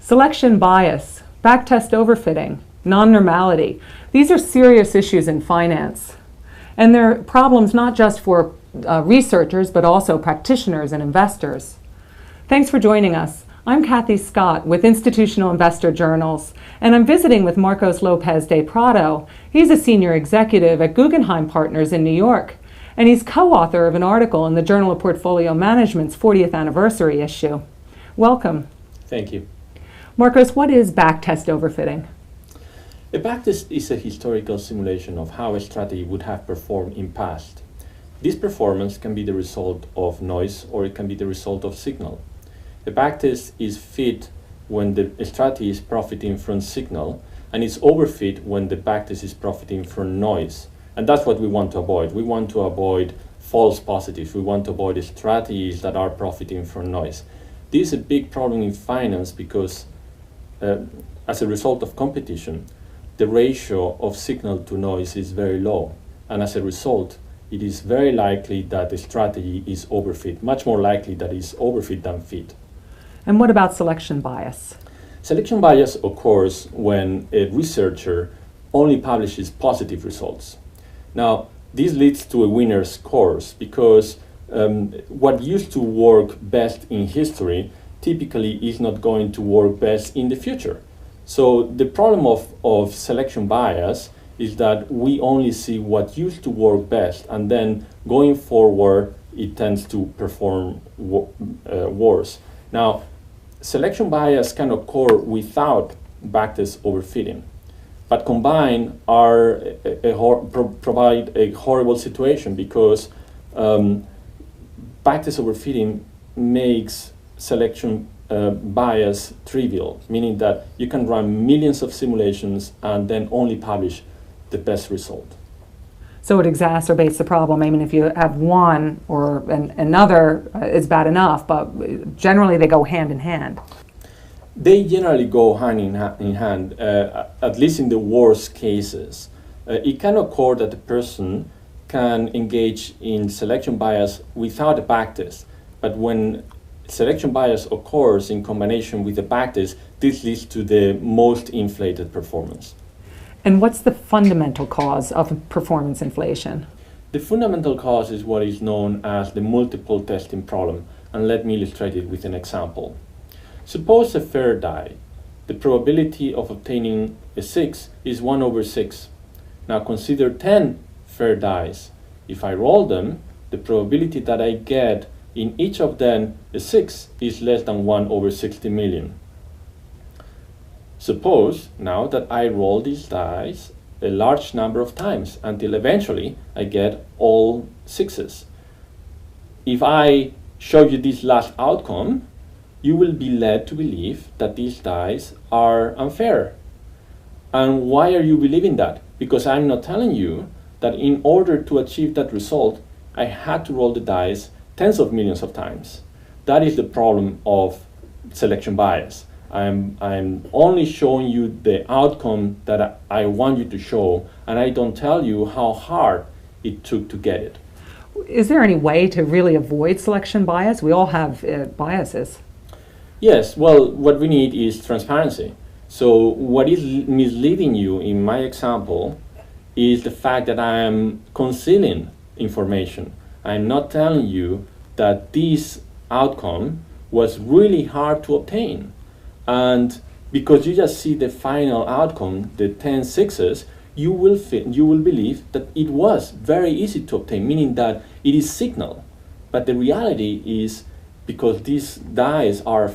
Selection bias, backtest overfitting, non-normality. These are serious issues in finance. And they're problems not just for researchers, but also practitioners and investors. Thanks for joining us. I'm Kathy Scott with Institutional Investor Journals, and I'm visiting with Marcos Lopez de Prado. He's a senior executive at Guggenheim Partners in New York, and he's co-author of an article in the Journal of Portfolio Management's 40th anniversary issue. Welcome. Thank you. Marcos, what is backtest overfitting? A backtest is a historical simulation of how a strategy would have performed in past. This performance can be the result of noise or it can be the result of signal. A backtest is fit when the strategy is profiting from signal, and it's overfit when the backtest is profiting from noise. And that's what we want to avoid. We want to avoid false positives. We want to avoid strategies that are profiting from noise. This is a big problem in finance because as a result of competition, the ratio of signal to noise is very low. And as a result, it is very likely that the strategy is overfit, much more likely that it's overfit than fit. And what about selection bias? Selection bias occurs when a researcher only publishes positive results. Now, this leads to a winner's scores because what used to work best in history typically is not going to work best in the future. So the problem of selection bias is that we only see what used to work best, and then going forward it tends to perform worse. Now, selection bias can occur without backtest overfitting, but combined provide a horrible situation because backtest overfitting makes selection bias trivial, meaning that you can run millions of simulations and then only publish the best result. So it exacerbates the problem. I mean, if you have one or another, it's bad enough, but generally they go hand in hand. They generally go hand in hand, at least in the worst cases. It can occur that the person can engage in selection bias without a backtest, but when selection bias occurs in combination with the backtest, this leads to the most inflated performance. And what's the fundamental cause of performance inflation? The fundamental cause is what is known as the multiple testing problem, and let me illustrate it with an example. Suppose a fair die. The probability of obtaining a 6 is 1 over 6. Now consider 10 fair dies. If I roll them, the probability that I get in each of them a 6 is less than 1 over 60 million. Suppose now that I roll these dice a large number of times until eventually I get all 6s. If I show you this last outcome, you will be led to believe that these dice are unfair. And why are you believing that? Because I'm not telling you that in order to achieve that result, I had to roll the dice tens of millions of times. That is the problem of selection bias. I'm only showing you the outcome that I want you to show, and I don't tell you how hard it took to get it. Is there any way to really avoid selection bias? We all have biases. Yes, well, what we need is transparency. So what is misleading you in my example is the fact that I am concealing information. I'm not telling you that this outcome was really hard to obtain. And because you just see the final outcome, the 10 6s, you will believe that it was very easy to obtain, meaning that it is signal. But the reality is, because these dice are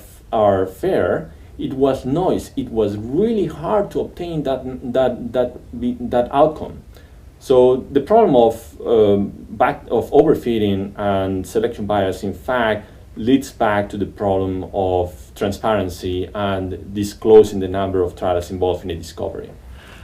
fair, it was noise. It was really hard to obtain that outcome. So the problem of overfitting and selection bias, in fact, leads back to the problem of transparency and disclosing the number of trials involved in a discovery.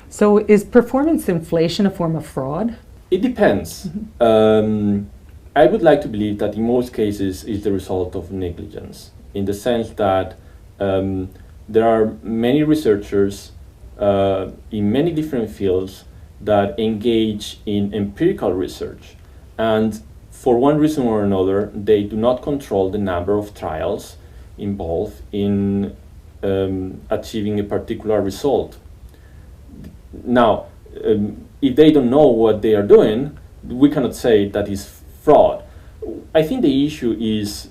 So is performance inflation a form of fraud? It depends. I would like to believe that in most cases it's the result of negligence, in the sense that there are many researchers in many different fields that engage in empirical research, and for one reason or another, they do not control the number of trials involved in achieving a particular result. Now, if they don't know what they are doing, we cannot say that is fraud. I think the issue is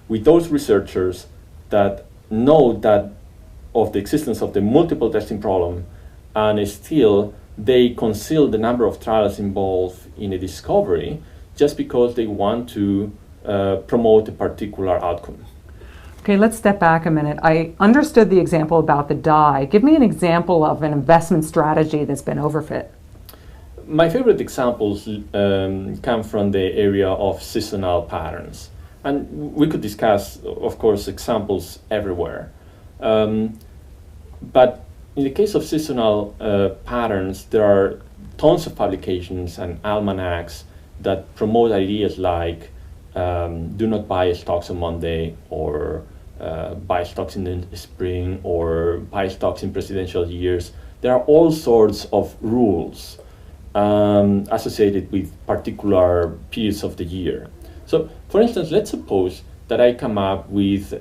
with those researchers that know that of the existence of the multiple testing problem, and still they conceal the number of trials involved in a discovery just because they want to promote a particular outcome. Okay, let's step back a minute. I understood the example about the dye. Give me an example of an investment strategy that's been overfit. My favorite examples come from the area of seasonal patterns. And we could discuss, of course, examples everywhere. But in the case of seasonal patterns, there are tons of publications and almanacs that promote ideas like do not buy stocks on Monday, or buy stocks in the spring, or buy stocks in presidential years. There are all sorts of rules associated with particular periods of the year. So, for instance, let's suppose that I come up with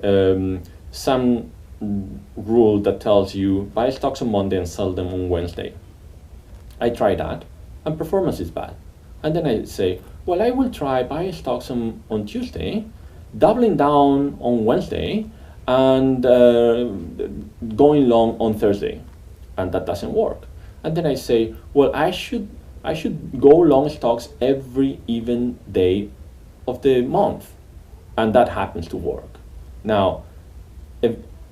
some rule that tells you buy stocks on Monday and sell them on Wednesday. I try that, and performance is bad. And then I say, well, I will try buying stocks on Tuesday, doubling down on Wednesday, and going long on Thursday. And that doesn't work. And then I say, well, I should go long stocks every even day of the month. And that happens to work. Now,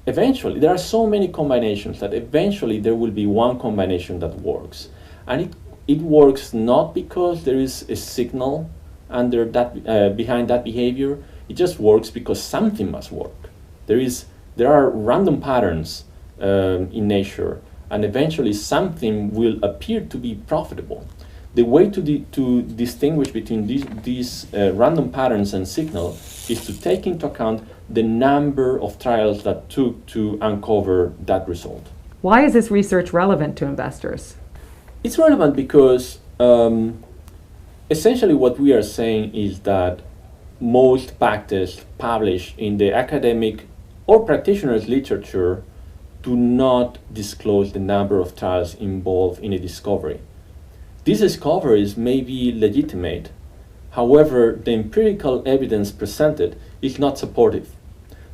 eventually, there are so many combinations that eventually there will be one combination that works. And it works not because there is a signal under that behind that behavior. It just works because something must work. There are random patterns in nature, and eventually something will appear to be profitable. The way to distinguish between these random patterns and signal is to take into account the number of trials that took to uncover that result. Why is this research relevant to investors? It's relevant because essentially what we are saying is that most backtests published in the academic or practitioners' literature do not disclose the number of trials involved in a discovery. These discoveries may be legitimate, however, the empirical evidence presented is not supportive.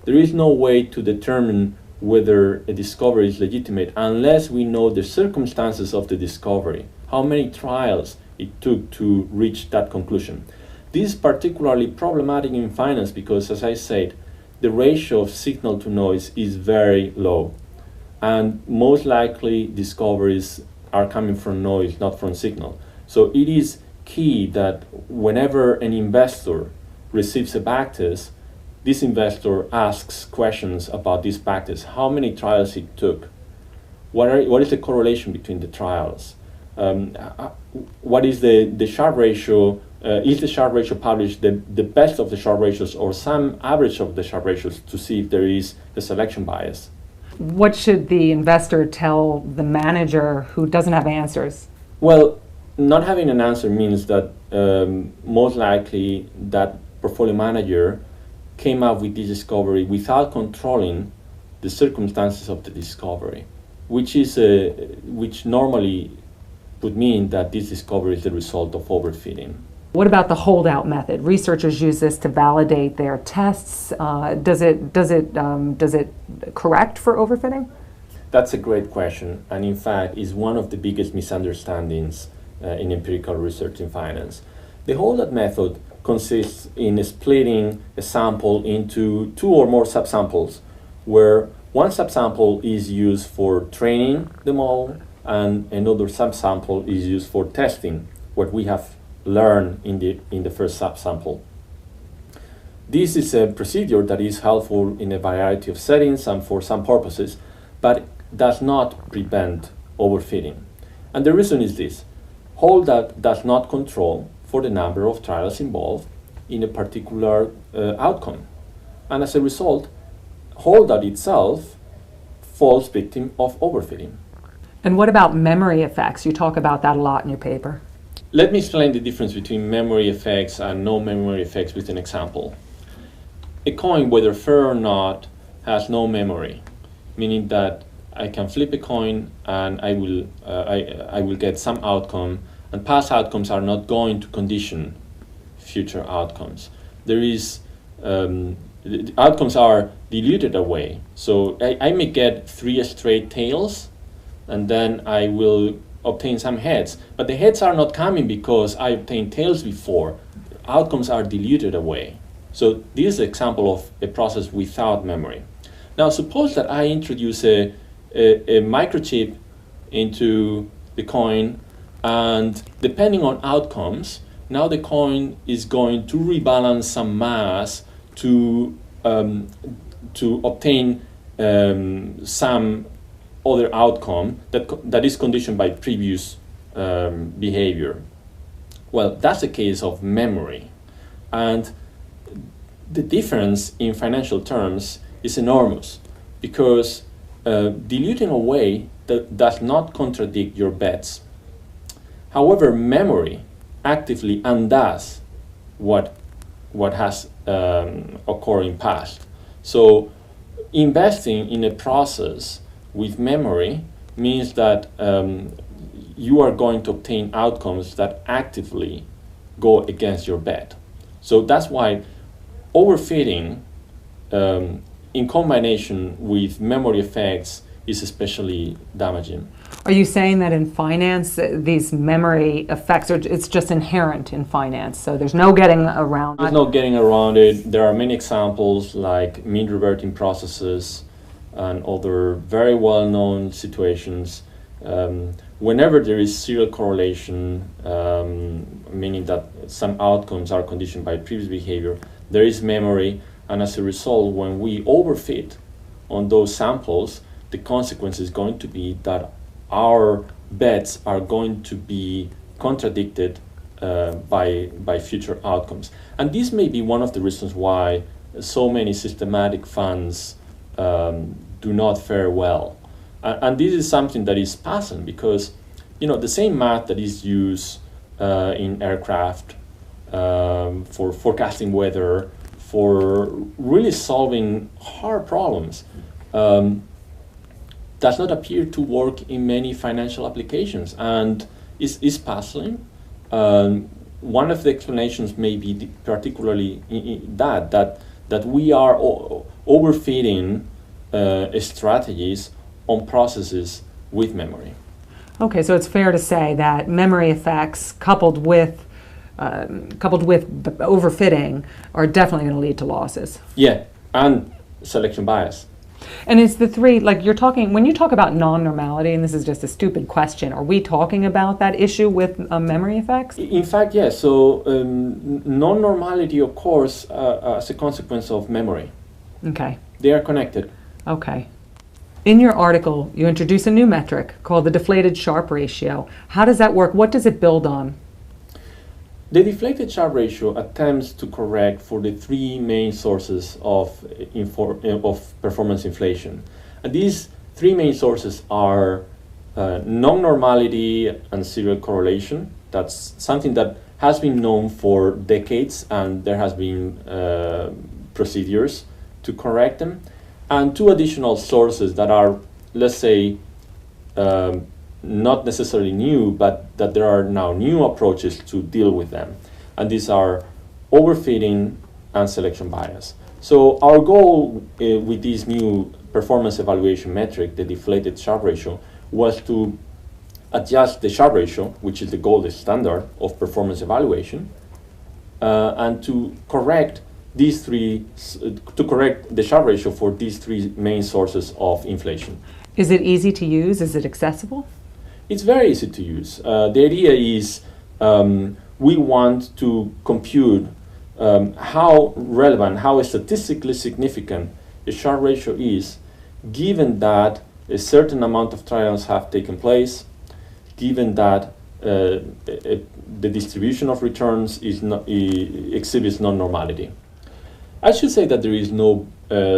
There is no way to determine whether a discovery is legitimate unless we know the circumstances of the discovery, how many trials it took to reach that conclusion. This is particularly problematic in finance because, as I said, the ratio of signal to noise is very low. And most likely discoveries are coming from noise, not from signal. So it is key that whenever an investor receives a backtest, this investor asks questions about this backtest. How many trials it took? What is the correlation between the trials? What is the Sharpe ratio? Is the Sharpe ratio published the best of the Sharpe ratios or some average of the Sharpe ratios to see if there is a selection bias? What should the investor tell the manager who doesn't have answers? Well, not having an answer means that most likely that portfolio manager came up with this discovery without controlling the circumstances of the discovery, which normally would mean that this discovery is the result of overfitting. What about the holdout method? Researchers use this to validate their tests. Does it correct for overfitting? That's a great question, and in fact is one of the biggest misunderstandings in empirical research in finance. The holdout method consists in splitting a sample into two or more subsamples, where one subsample is used for training the model and another subsample is used for testing what we have learned in the first subsample. This is a procedure that is helpful in a variety of settings and for some purposes, but does not prevent overfitting. And the reason is this: holdout does not control for the number of trials involved in a particular outcome. And as a result, holdout itself falls victim of overfitting. And what about memory effects? You talk about that a lot in your paper. Let me explain the difference between memory effects and no memory effects with an example. A coin, whether fair or not, has no memory. meaning that I can flip a coin and I will get some outcome, and past outcomes are not going to condition future outcomes. There is the outcomes are diluted away. So I may get 3 straight tails, and then I will obtain some heads. But the heads are not coming because I obtained tails before. Outcomes are diluted away. So this is an example of a process without memory. Now suppose that I introduce a microchip into the coin, and depending on outcomes, now the coin is going to rebalance some mass to obtain some other outcome that is conditioned by previous behavior. Well, that's a case of memory. And the difference in financial terms is enormous, because diluting away does not contradict your bets. However, memory actively undoes what has occurred in past. So investing in a process with memory means that you are going to obtain outcomes that actively go against your bet. So that's why overfitting in combination with memory effects is especially damaging. Are you saying that in finance, these memory effects it's just inherent in finance, so there's no getting around it? There's no getting around it. There are many examples like mean reverting processes and other very well-known situations. Whenever there is serial correlation, meaning that some outcomes are conditioned by previous behavior, there is memory, and as a result, when we overfit on those samples, the consequence is going to be that our bets are going to be contradicted by future outcomes. And this may be one of the reasons why so many systematic funds do not fare well. And this is something that is passing, because the same math that is used in aircraft for forecasting weather, for really solving hard problems, does not appear to work in many financial applications, and is puzzling. One of the explanations may be particularly that we are overfitting strategies on processes with memory. Okay, so it's fair to say that memory effects coupled with overfitting are definitely going to lead to losses. Yeah, and selection bias. And it's the three, like when you talk about non-normality, and this is just a stupid question, are we talking about that issue with memory effects? In fact, yes. So non-normality occurs as a consequence of memory. Okay. They are connected. Okay. In your article, you introduce a new metric called the deflated Sharpe ratio. How does that work? What does it build on? The deflated Sharpe ratio attempts to correct for the 3 main sources of performance inflation. And these 3 main sources are non-normality and serial correlation. That's something that has been known for decades, and there has been procedures to correct them. And 2 additional sources that are, let's say, not necessarily new, but that there are now new approaches to deal with them. And these are overfitting and selection bias. So our goal with this new performance evaluation metric, the deflated Sharpe ratio, was to adjust the Sharpe ratio, which is the gold standard of performance evaluation, and to correct the Sharpe ratio for these 3 main sources of inflation. Is it easy to use? Is it accessible? It's very easy to use. The idea is we want to compute how relevant, how statistically significant a Sharpe ratio is, given that a certain amount of trials have taken place, given that the distribution of returns exhibits non-normality. I should say that there is no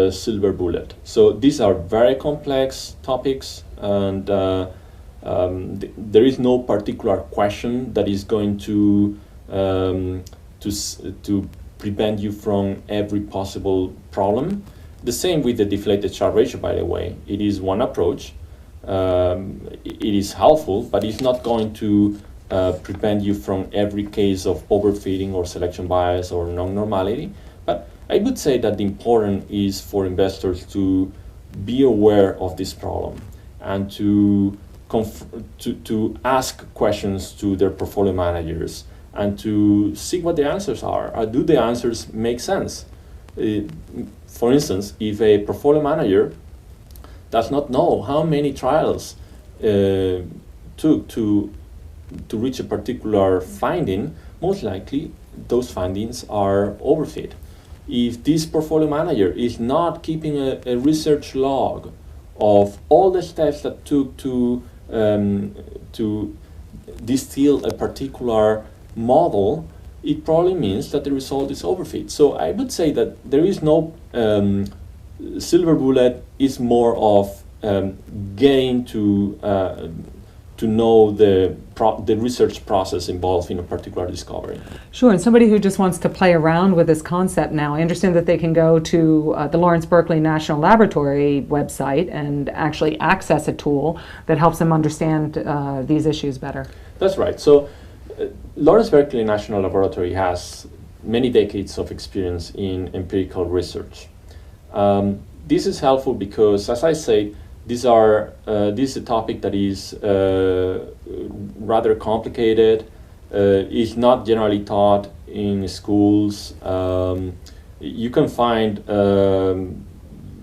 silver bullet. So these are very complex topics, and there is no particular question that is going to prevent you from every possible problem. The same with the deflated Sharpe ratio, by the way. It is one approach. It is helpful, but it's not going to prevent you from every case of overfitting or selection bias or non-normality. But I would say that the important is for investors to be aware of this problem and to ask questions to their portfolio managers and to see what the answers are. Do the answers make sense? For instance, if a portfolio manager does not know how many trials took to reach a particular finding, most likely those findings are overfit. If this portfolio manager is not keeping a research log of all the steps that took to distill a particular model, it probably means that the result is overfit. So I would say that there is no silver bullet. Is more of getting to know the research process involved in a particular discovery. Sure, and somebody who just wants to play around with this concept now, I understand that they can go to the Lawrence Berkeley National Laboratory website and actually access a tool that helps them understand these issues better. That's right. So Lawrence Berkeley National Laboratory has many decades of experience in empirical research. This is helpful because, as I say, this is a topic that is rather complicated. Is not generally taught in schools. You can find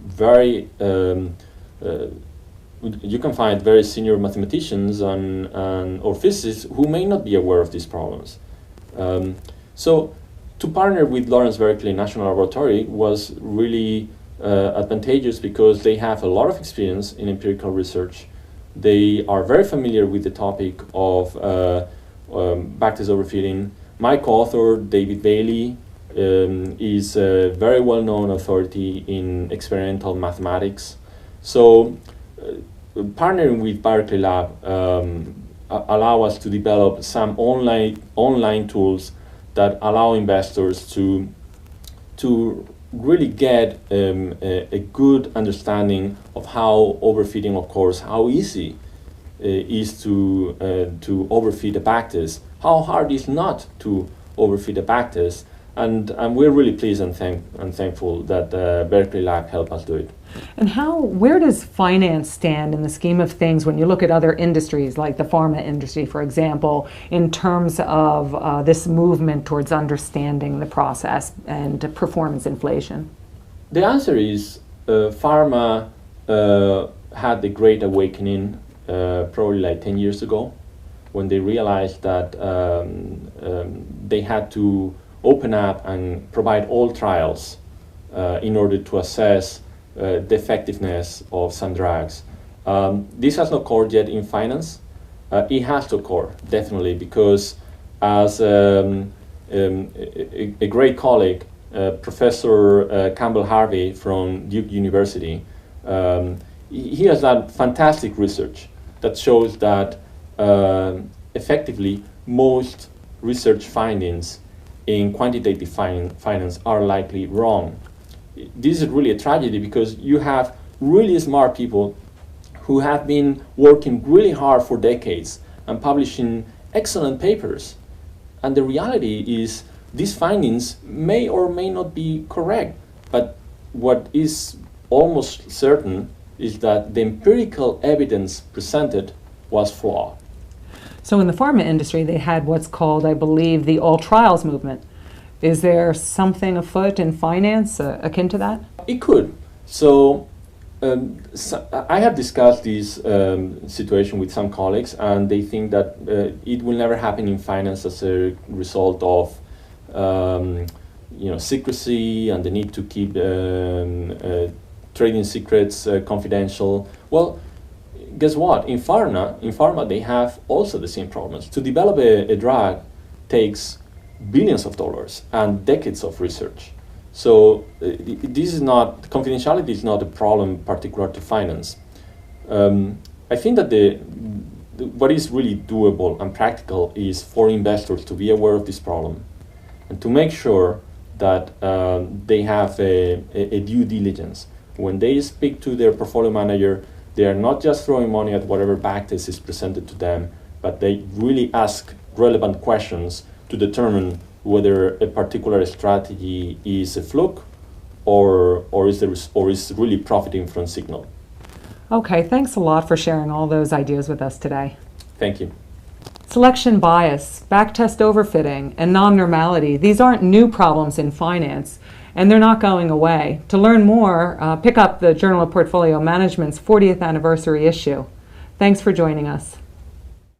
very senior mathematicians or physicists who may not be aware of these problems. So to partner with Lawrence Berkeley National Laboratory was really advantageous because they have a lot of experience in empirical research. They are very familiar with the topic of backtest overfitting. My co-author, David Bailey, is a very well-known authority in experimental mathematics. So partnering with Berkeley Lab allow us to develop some online tools that allow investors to really get a good understanding of how overfitting occurs, how easy is to overfit a backtest, how hard is not to overfit a backtest, and we're really pleased and thankful that Berkeley Lab helped us do it. And where does finance stand in the scheme of things when you look at other industries, like the pharma industry, for example, in terms of this movement towards understanding the process and performance inflation? The answer is pharma had the great awakening probably like 10 years ago when they realized that they had to open up and provide all trials in order to assess the effectiveness of some drugs. This has not occurred yet in finance. It has to occur, definitely, because as a great colleague, Professor Campbell Harvey from Duke University, he has done fantastic research that shows that effectively most research findings in quantitative finance are likely wrong. This is really a tragedy because you have really smart people who have been working really hard for decades and publishing excellent papers. And the reality is these findings may or may not be correct, but what is almost certain is that the empirical evidence presented was flawed. So in the pharma industry, they had what's called, I believe, the all trials movement. Is there something afoot in finance akin to that? It could. So I have discussed this situation with some colleagues, and they think that it will never happen in finance as a result of secrecy and the need to keep trading secrets confidential. Well, guess what? In pharma, they have also the same problems. To develop a drug takes billions of dollars and decades of research. So confidentiality is not a problem particular to finance. I think that what is really doable and practical is for investors to be aware of this problem and to make sure that they have a due diligence. When they speak to their portfolio manager, they are not just throwing money at whatever backtest is presented to them, but they really ask relevant questions to determine whether a particular strategy is a fluke or is really profiting from signal. Okay, thanks a lot for sharing all those ideas with us today. Thank you. Selection bias, backtest overfitting, and non-normality, these aren't new problems in finance, and they're not going away. To learn more, pick up the Journal of Portfolio Management's 40th anniversary issue. Thanks for joining us.